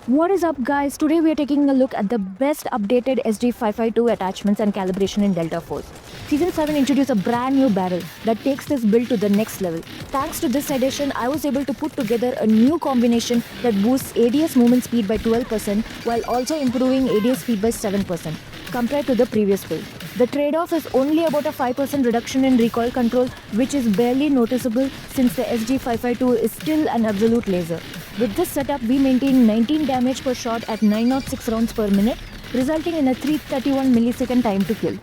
What is up, guys? Today we are taking a look at the best updated SG552 attachments and calibration in Delta Force. Season 7 introduced a brand new barrel that takes this build to the next level. Thanks to this addition, I was able to put together a new combination that boosts ADS movement speed by 12% while also improving ADS speed by 7% compared to the previous build. The trade-off is only about a 5% reduction in recoil control, which is barely noticeable since the SG552 is still an absolute laser. With this setup, we maintain 19 damage per shot at 906 rounds per minute, resulting in a 331 millisecond time to kill.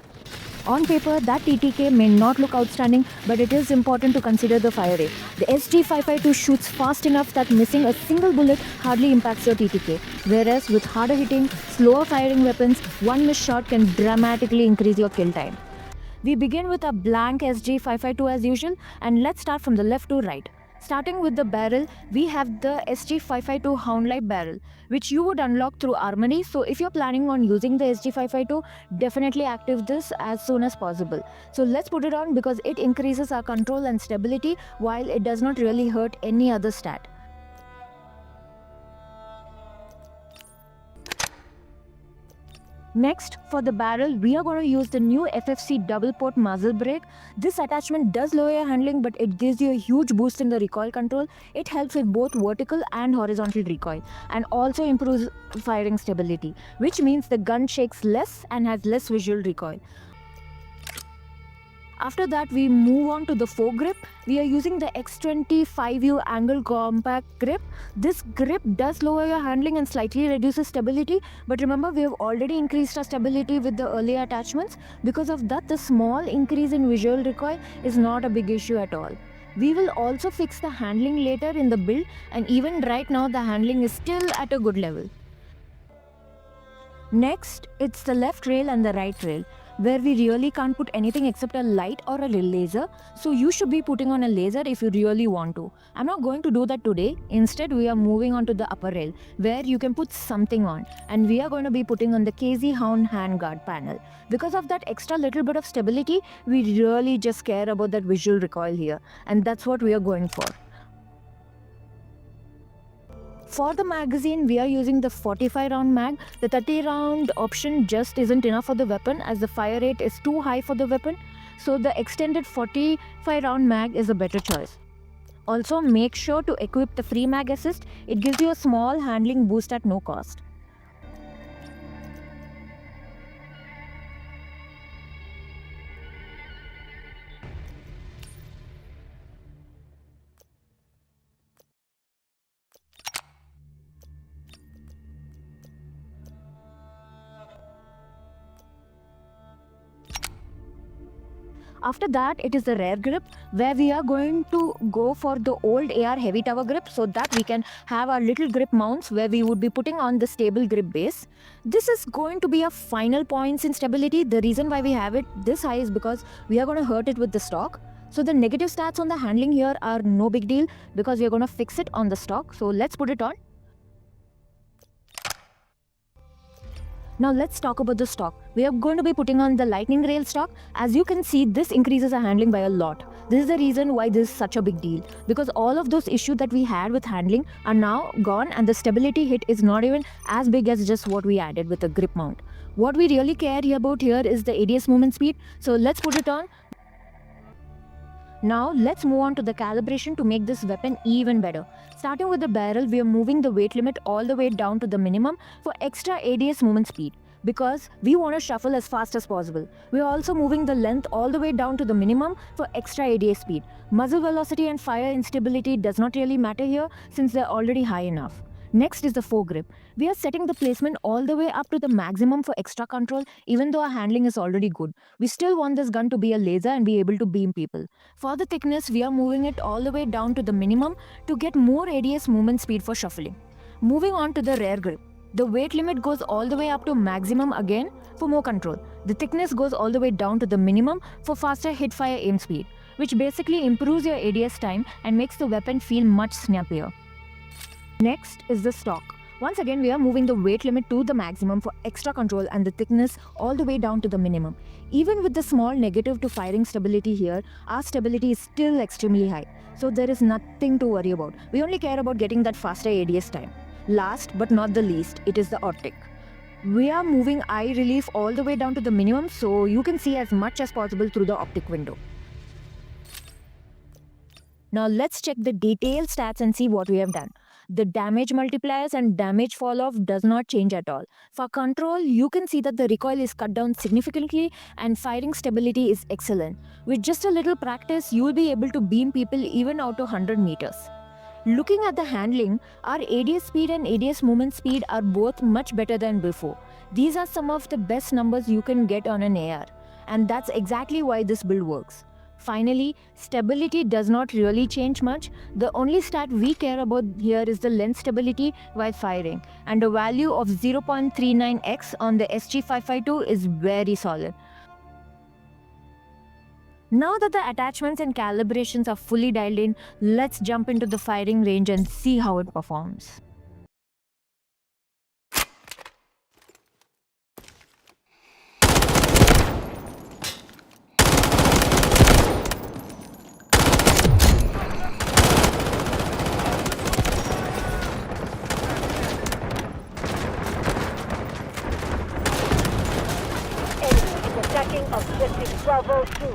On paper, that TTK may not look outstanding, but it is important to consider the fire rate. The SG552 shoots fast enough that missing a single bullet hardly impacts your TTK, whereas with harder hitting, slower firing weapons, one missed shot can dramatically increase your kill time. We begin with a blank SG552 as usual, and let's start from the left to right. Starting with the barrel, we have the SG552 Houndlight barrel, which you would unlock through Armory. So if you're planning on using the SG552, definitely active this as soon as possible. So let's put it on because it increases our control and stability while it does not really hurt any other stat. Next, for the barrel, we are going to use the new FFC double port muzzle brake. This attachment does lower your handling, but it gives you a huge boost in the recoil control. It helps with both vertical and horizontal recoil and also improves firing stability, which means the gun shakes less and has less visual recoil. After that, we move on to the foregrip. We are using the X20 5U angle compact grip. This grip does lower your handling and slightly reduces stability, but remember, we have already increased our stability with the earlier attachments. Because of that, the small increase in visual recoil is not a big issue at all. We will also fix the handling later in the build, and even right now the handling is still at a good level. Next, it's the left rail and the right rail, where we really can't put anything except a light or a laser, so you should be putting on a laser if you really want to. I'm not going to do that today. Instead, we are moving on to the upper rail, where you can put something on, and we are going to be putting on the KZ Hound handguard panel. Because of that extra little bit of stability, we really just care about that visual recoil here, and that's what we are going for. For the magazine, we are using the 45 round mag. The 30 round option just isn't enough for the weapon as the fire rate is too high for the weapon. So the extended 45 round mag is a better choice. Also, make sure to equip the free mag assist. It gives you a small handling boost at no cost. After that, it is the rear grip, where we are going to go for the old AR heavy tower grip so that we can have our little grip mounts where we would be putting on the stable grip base. This is going to be a final points in stability. The reason why we have it this high is because we are going to hurt it with the stock. So the negative stats on the handling here are no big deal because we are going to fix it on the stock. So let's put it on. Now let's talk about the stock. We are going to be putting on the lightning rail stock. As you can see, this increases our handling by a lot. This is the reason why this is such a big deal, because all of those issues that we had with handling are now gone and the stability hit is not even as big as just what we added with the grip mount. What we really care about here is the ADS movement speed. So let's put it on. Now let's move on to the calibration to make this weapon even better. Starting with the barrel, we are moving the weight limit all the way down to the minimum for extra ADS movement speed because we want to shuffle as fast as possible. We are also moving the length all the way down to the minimum for extra ADS speed. Muzzle velocity and fire instability does not really matter here since they're already high enough. Next is the foregrip. We are setting the placement all the way up to the maximum for extra control. Even though our handling is already good, we still want this gun to be a laser and be able to beam people. For the thickness, we are moving it all the way down to the minimum to get more ADS movement speed for shuffling. Moving on to the rear grip. The weight limit goes all the way up to maximum again for more control. The thickness goes all the way down to the minimum for faster hit-fire aim speed, which basically improves your ADS time and makes the weapon feel much snappier. Next is the stock. Once again, we are moving the weight limit to the maximum for extra control and the thickness all the way down to the minimum. Even with the small negative to firing stability here, our stability is still extremely high. So there is nothing to worry about. We only care about getting that faster ADS time. Last but not the least, it is the optic. We are moving eye relief all the way down to the minimum so you can see as much as possible through the optic window. Now let's check the detailed stats and see what we have done. The damage multipliers and damage fall off does not change at all. For control, you can see that the recoil is cut down significantly and firing stability is excellent. With just a little practice, you will be able to beam people even out to 100 meters. Looking at the handling, our ADS speed and ADS movement speed are both much better than before. These are some of the best numbers you can get on an AR, and that's exactly why this build works. Finally, stability does not really change much. The only stat we care about here is the lens stability while firing, and a value of 0.39x on the SG552 is very solid. Now that the attachments and calibrations are fully dialed in, let's jump into the firing range and see how it performs. Attacking objective Bravo 2.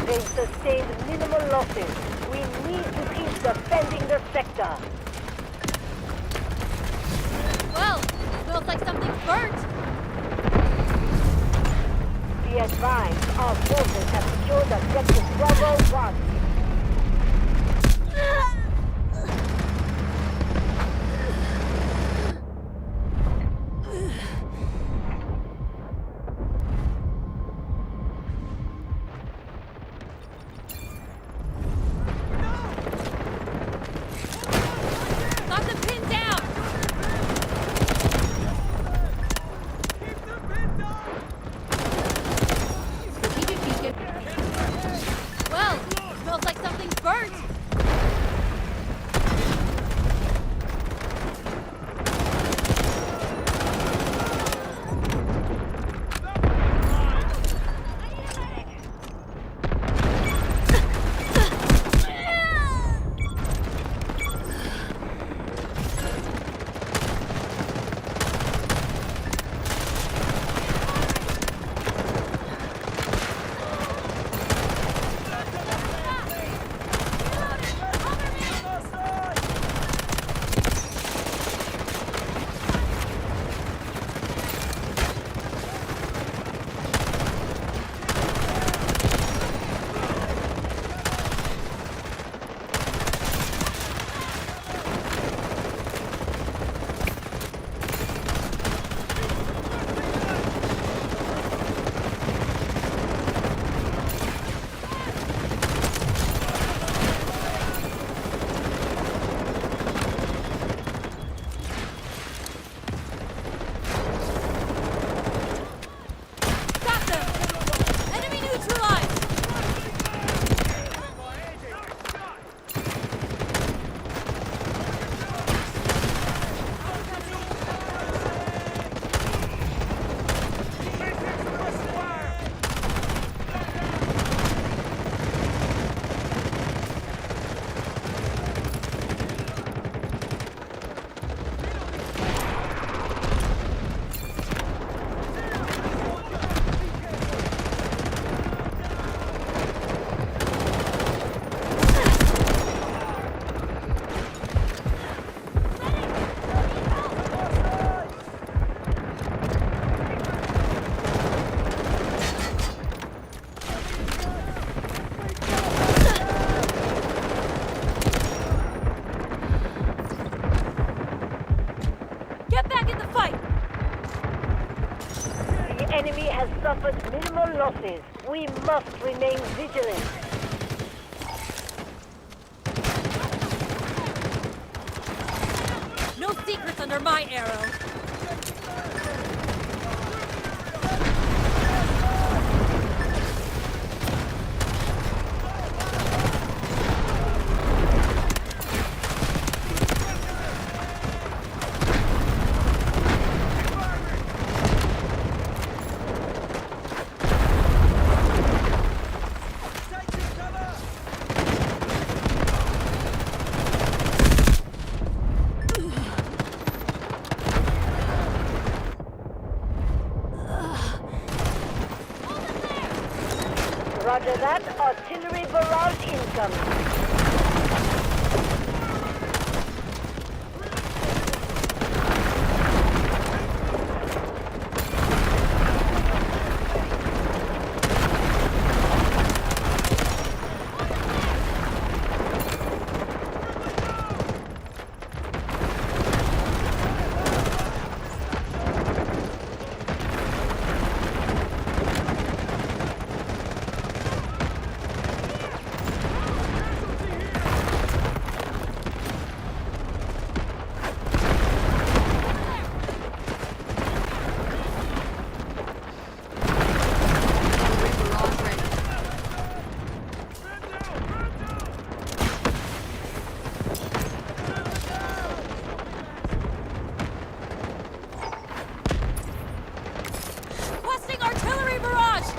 They've sustained minimal losses. We need to keep defending the sector. Well, smells like something burnt. Be advised, our forces have secured objective Bravo 1. Got the pin down. Strategic beacon. Well, UAV has suffered minimal losses. We must remain vigilant. No secrets under my arrow. Roger that. Artillery barrage incoming. Requesting artillery barrage!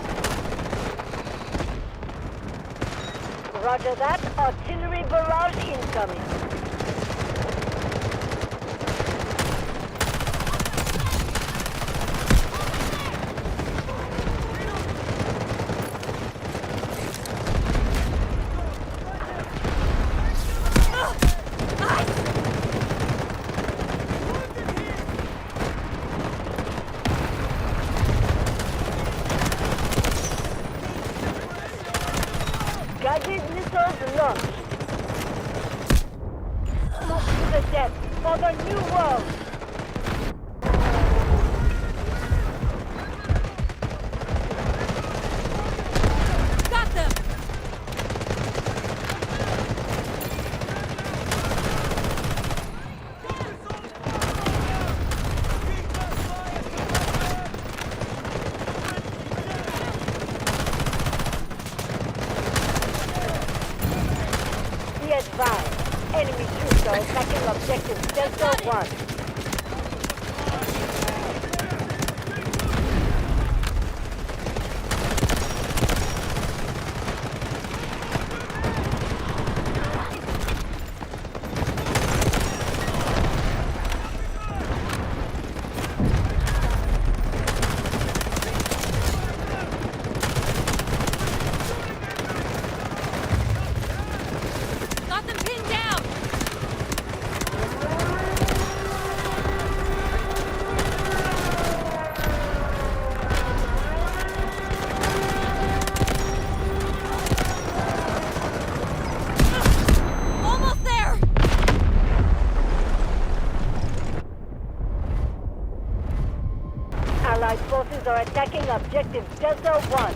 Roger that. Artillery barrage incoming. Guided missiles launched. March to the depth for the new world. Got them! Be advised. Enemy troops are attacking objective Delta 1. Got them pinned down! Almost there! Allied forces are attacking objective Delta 1.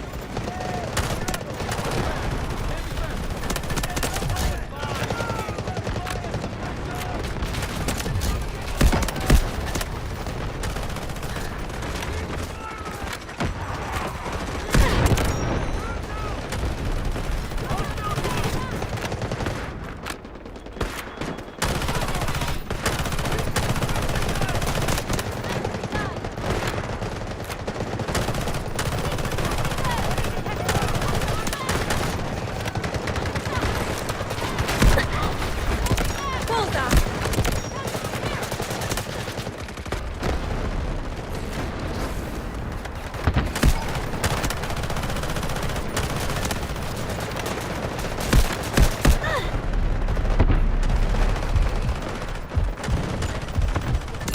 Bullseye!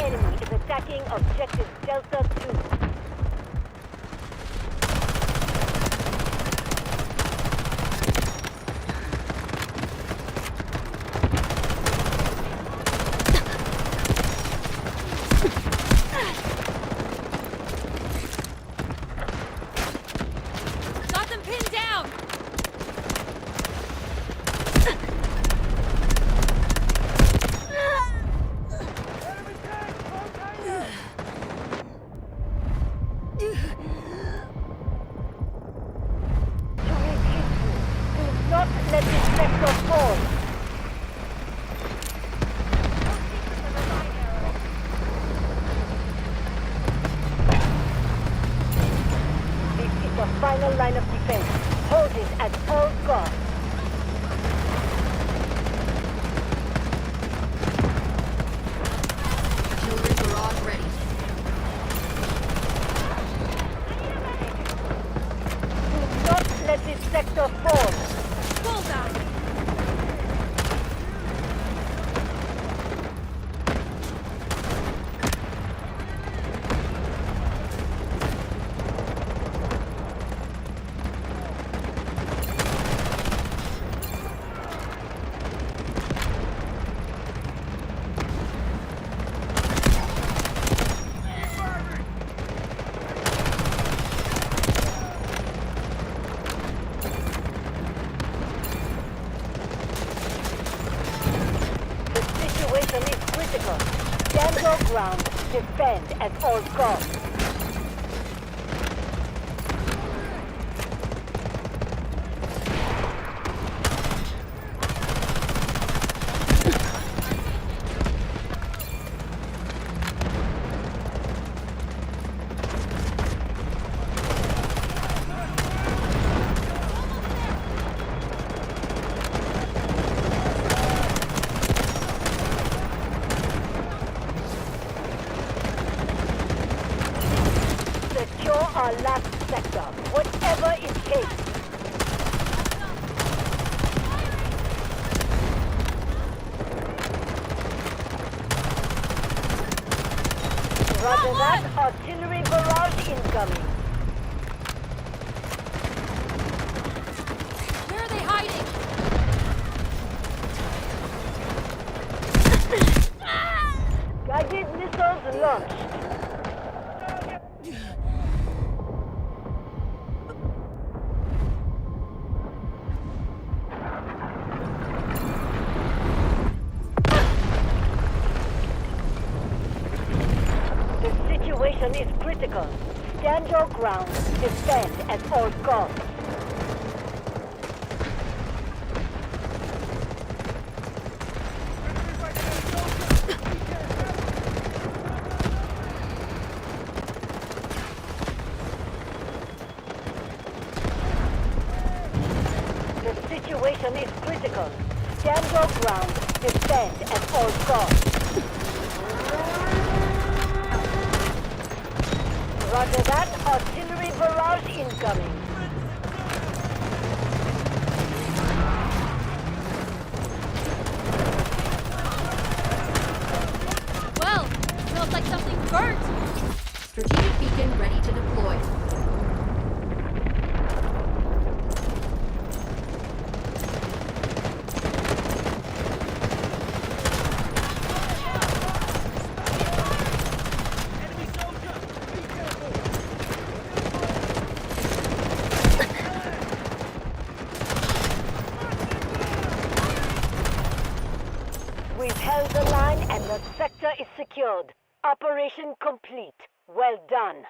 Enemy is attacking objective Delta 2. Stand your ground. Defend at all costs. Secure our last sector, whatever it takes. Roger that, artillery barrage incoming. Where are they hiding? Guided missiles launched. The situation is critical. Stand your ground. Defend at all costs. The situation is critical. Stand your ground. Defend at all costs. Roger that. Artillery barrage incoming. Well, smells like something burnt. Strategic beacon ready to deploy. We've held the line and the sector is secured. Operation complete. Well done.